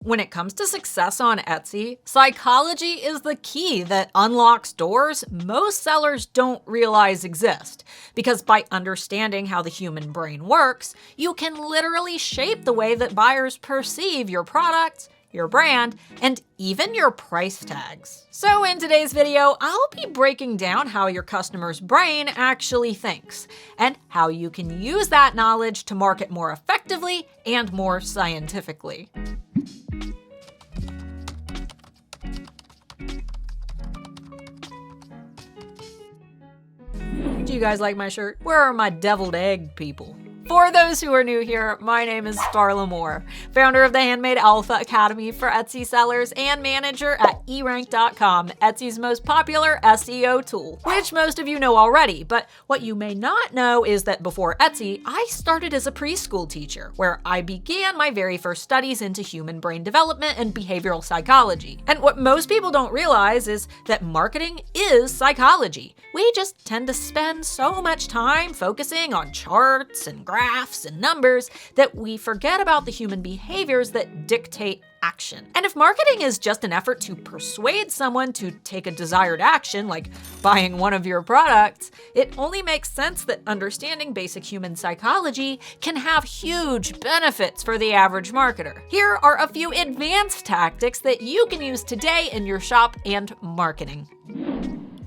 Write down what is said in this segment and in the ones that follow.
When it comes to success on Etsy, psychology is the key that unlocks doors most sellers don't realize exist. Because by understanding how the human brain works, you can literally shape the way that buyers perceive your products, your brand, and even your price tags. So in today's video, I'll be breaking down how your customer's brain actually thinks, and how you can use that knowledge to market more effectively and more scientifically. Do you guys like my shirt? Where are my deviled egg people? For those who are new here, my name is Starla Moore, founder of the Handmade Alpha Academy for Etsy sellers and manager at erank.com, Etsy's most popular SEO tool, which most of you know already. But what you may not know is that before Etsy, I started as a preschool teacher, where I began my very first studies into human brain development and behavioral psychology. And what most people don't realize is that marketing is psychology. We just tend to spend so much time focusing on charts and graphs and numbers that we forget about the human behaviors that dictate action. And if marketing is just an effort to persuade someone to take a desired action, like buying one of your products, it only makes sense that understanding basic human psychology can have huge benefits for the average marketer. Here are a few advanced tactics that you can use today in your shop and marketing.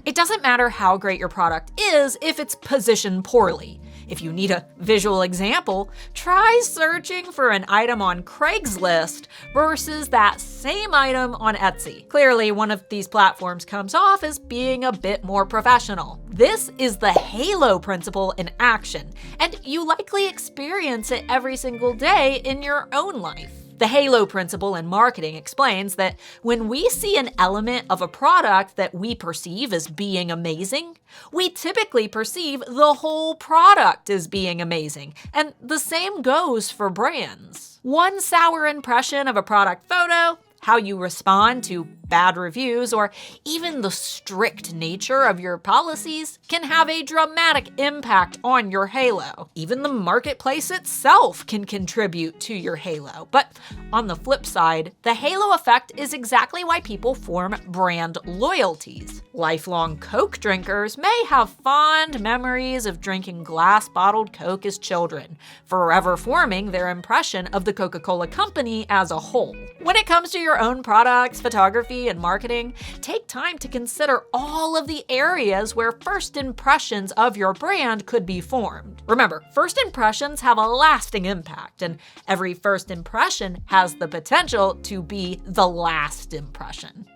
It doesn't matter how great your product is if it's positioned poorly. If you need a visual example, try searching for an item on Craigslist versus that same item on Etsy. Clearly, one of these platforms comes off as being a bit more professional. This is the halo principle in action, and you likely experience it every single day in your own life. The halo principle in marketing explains that when we see an element of a product that we perceive as being amazing, we typically perceive the whole product as being amazing, and the same goes for brands. One sour impression of a product photo, how you respond to bad reviews, or even the strict nature of your policies can have a dramatic impact on your halo. Even the marketplace itself can contribute to your halo. But on the flip side, the halo effect is exactly why people form brand loyalties. Lifelong Coke drinkers may have fond memories of drinking glass-bottled Coke as children, forever forming their impression of the Coca-Cola company as a whole. When it comes to your own products, photography, and marketing, take time to consider all of the areas where first impressions of your brand could be formed. Remember, first impressions have a lasting impact, and every first impression has the potential to be the last impression.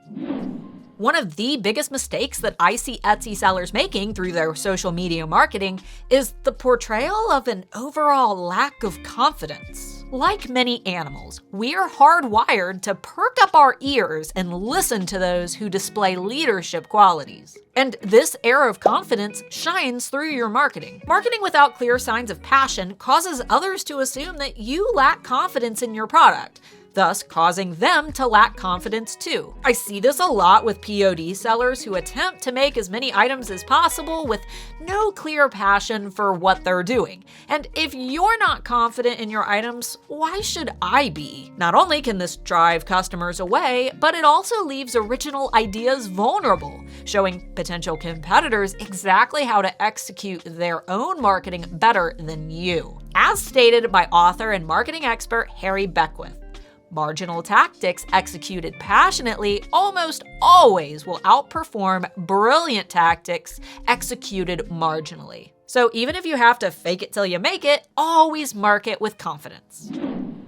One of the biggest mistakes that I see Etsy sellers making through their social media marketing is the portrayal of an overall lack of confidence. Like many animals, we are hardwired to perk up our ears and listen to those who display leadership qualities. And this air of confidence shines through your marketing. Marketing without clear signs of passion causes others to assume that you lack confidence in your product, thus causing them to lack confidence too. I see this a lot with POD sellers who attempt to make as many items as possible with no clear passion for what they're doing. And if you're not confident in your items, why should I be? Not only can this drive customers away, but it also leaves original ideas vulnerable, showing potential competitors exactly how to execute their own marketing better than you. As stated by author and marketing expert Harry Beckwith, marginal tactics executed passionately almost always will outperform brilliant tactics executed marginally. So even if you have to fake it till you make it, always market with confidence.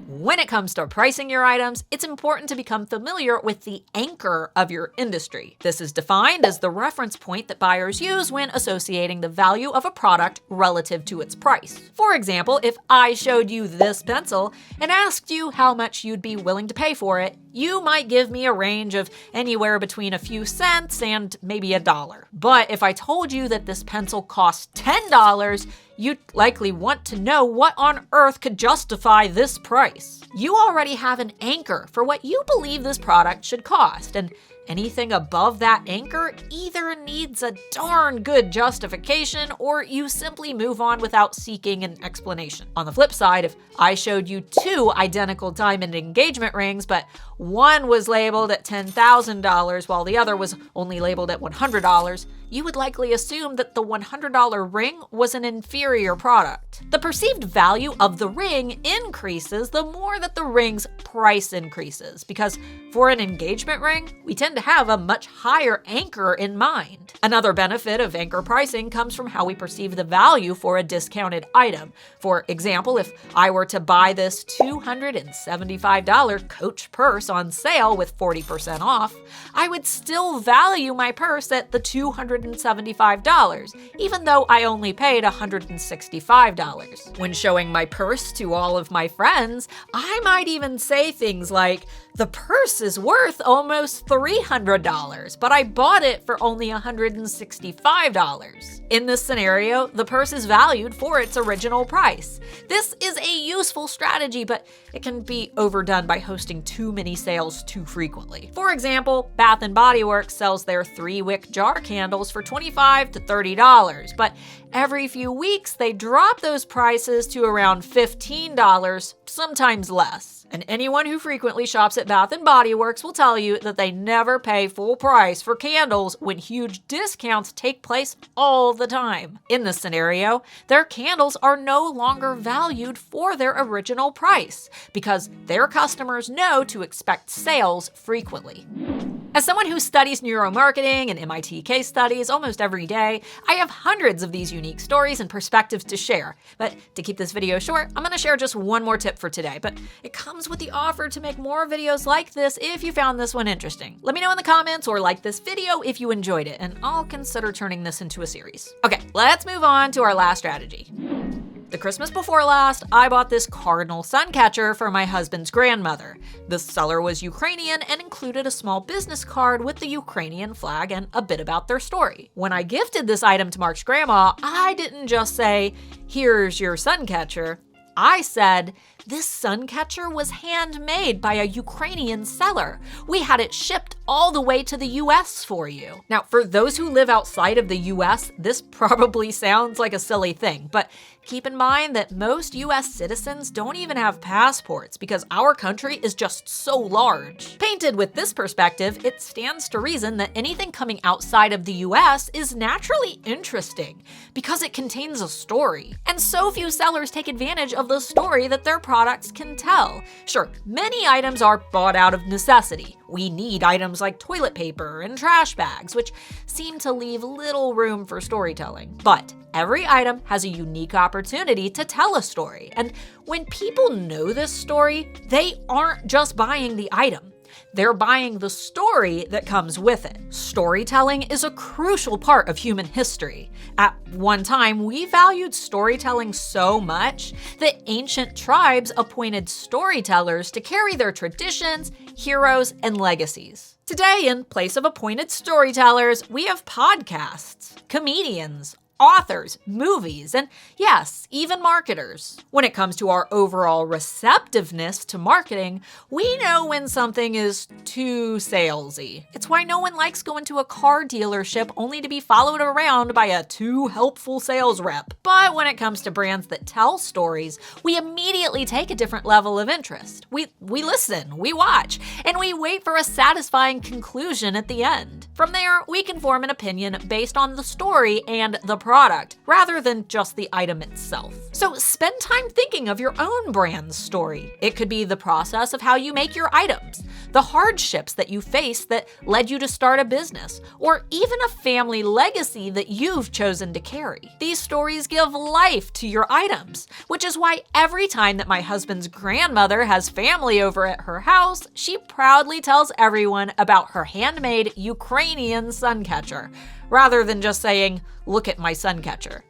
When it comes to pricing your items, it's important to become familiar with the anchor of your industry. This is defined as the reference point that buyers use when associating the value of a product relative to its price. For example, if I showed you this pencil and asked you how much you'd be willing to pay for it, you might give me a range of anywhere between a few cents and maybe $1. But if I told you that this pencil costs $10, you'd likely want to know what on earth could justify this price. You already have an anchor for what you believe this product should cost, and anything above that anchor either needs a darn good justification or you simply move on without seeking an explanation. On the flip side, if I showed you two identical diamond engagement rings, but one was labeled at $10,000 while the other was only labeled at $100, you would likely assume that the $100 ring was an inferior product. The perceived value of the ring increases the more that the ring's price increases, because for an engagement ring, we tend to have a much higher anchor in mind. Another benefit of anchor pricing comes from how we perceive the value for a discounted item. For example, if I were to buy this $275 Coach purse on sale with 40% off, I would still value my purse at the $275, even though I only paid $165. When showing my purse to all of my friends, I might even say things like, "The purse is worth almost $300, but I bought it for only $165. In this scenario, the purse is valued for its original price. This is a useful strategy, but it can be overdone by hosting too many sales too frequently. For example, Bath & Body Works sells their 3-wick jar candles for $25 to $30, but every few weeks they drop those prices to around $15, sometimes less. And anyone who frequently shops at Bath & Body Works will tell you that they never pay full price for candles when huge discounts take place all the time. In this scenario, their candles are no longer valued for their original price because their customers know to expect sales frequently. As someone who studies neuromarketing and MIT case studies almost every day, I have hundreds of these unique stories and perspectives to share. But to keep this video short, I'm going to share just one more tip for today, but it comes with the offer to make more videos like this if you found this one interesting. Let me know in the comments or like this video if you enjoyed it, and I'll consider turning this into a series. Okay, let's move on to our last strategy. The Christmas before last, I bought this cardinal sun catcher for my husband's grandmother. The seller was Ukrainian and included a small business card with the Ukrainian flag and a bit about their story. When I gifted this item to Mark's grandma, I didn't just say, "Here's your sun catcher." I said, "This sun catcher was handmade by a Ukrainian seller. We had it shipped all the way to the US for you." Now, for those who live outside of the US, this probably sounds like a silly thing, but keep in mind that most US citizens don't even have passports because our country is just so large. Painted with this perspective, it stands to reason that anything coming outside of the US is naturally interesting because it contains a story. And so few sellers take advantage of the story that their products can tell. Sure, many items are bought out of necessity. We need items like toilet paper and trash bags, which seem to leave little room for storytelling. But every item has a unique opportunity to tell a story. And when people know this story, they aren't just buying the item. They're buying the story that comes with it. Storytelling is a crucial part of human history. At one time, we valued storytelling so much that ancient tribes appointed storytellers to carry their traditions, heroes, and legacies. Today, in place of appointed storytellers, we have podcasts, comedians, authors, movies, and yes, even marketers. When it comes to our overall receptiveness to marketing, we know when something is too salesy. It's why no one likes going to a car dealership only to be followed around by a too helpful sales rep. But when it comes to brands that tell stories, we immediately take a different level of interest. We listen, we watch, and we wait for a satisfying conclusion at the end. From there, we can form an opinion based on the story and the product, rather than just the item itself. So spend time thinking of your own brand's story. It could be the process of how you make your items, the hardships that you faced that led you to start a business, or even a family legacy that you've chosen to carry. These stories give life to your items, which is why every time that my husband's grandmother has family over at her house, she proudly tells everyone about her handmade Ukrainian sun catcher, rather than just saying, "Look at my sun catcher."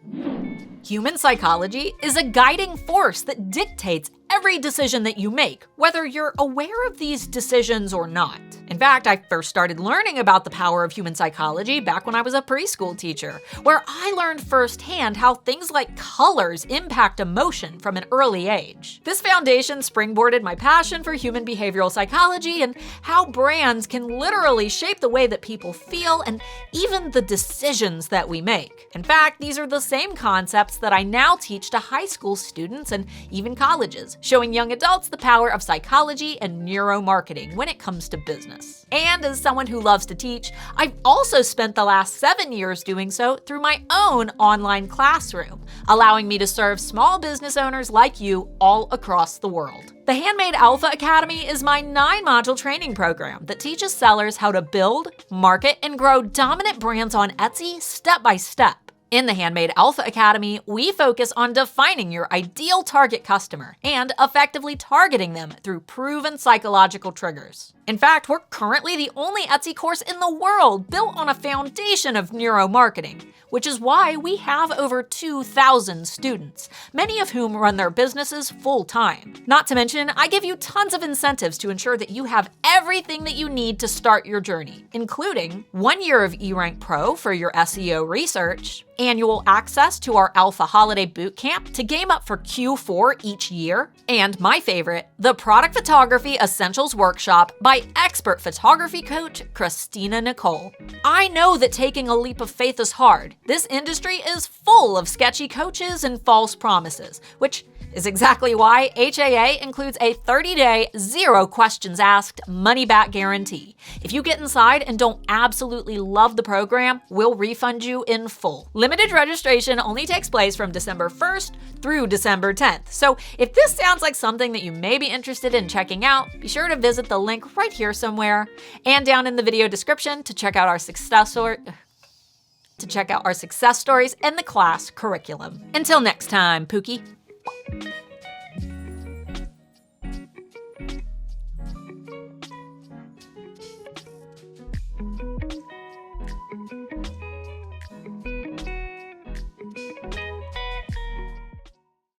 Human psychology is a guiding force that dictates every decision that you make, whether you're aware of these decisions or not. In In fact, I first started learning about the power of human psychology back when I was a preschool teacher, where I learned firsthand how things like colors impact emotion from an early age. This foundation springboarded my passion for human behavioral psychology and how brands can literally shape the way that people feel and even the decisions that we make. In fact, these are the same concepts that I now teach to high school students and even colleges, showing young adults the power of psychology and neuromarketing when it comes to business. And as someone who loves to teach, I've also spent the last 7 years doing so through my own online classroom, allowing me to serve small business owners like you all across the world. The Handmade Alpha Academy is my 9-module training program that teaches sellers how to build, market, and grow dominant brands on Etsy step by step. In the Handmade Alpha Academy, we focus on defining your ideal target customer and effectively targeting them through proven psychological triggers. In fact, we're currently the only Etsy course in the world built on a foundation of neuromarketing, which is why we have over 2,000 students, many of whom run their businesses full-time. Not to mention, I give you tons of incentives to ensure that you have everything that you need to start your journey, including 1 year of eRank Pro for your SEO research, annual access to our Alpha Holiday Bootcamp to game up for Q4 each year, and my favorite, the Product Photography Essentials Workshop by expert photography coach Christina Nicole. I know that taking a leap of faith is hard. This industry is full of sketchy coaches and false promises, which is exactly why HAA includes a 30-day, zero questions asked, money-back guarantee. If you get inside and don't absolutely love the program, we'll refund you in full. Limited registration only takes place from December 1st through December 10th. So if this sounds like something that you may be interested in checking out, be sure to visit the link right here somewhere and down in the video description to check out our success stories and the class curriculum. Until next time, Pookie.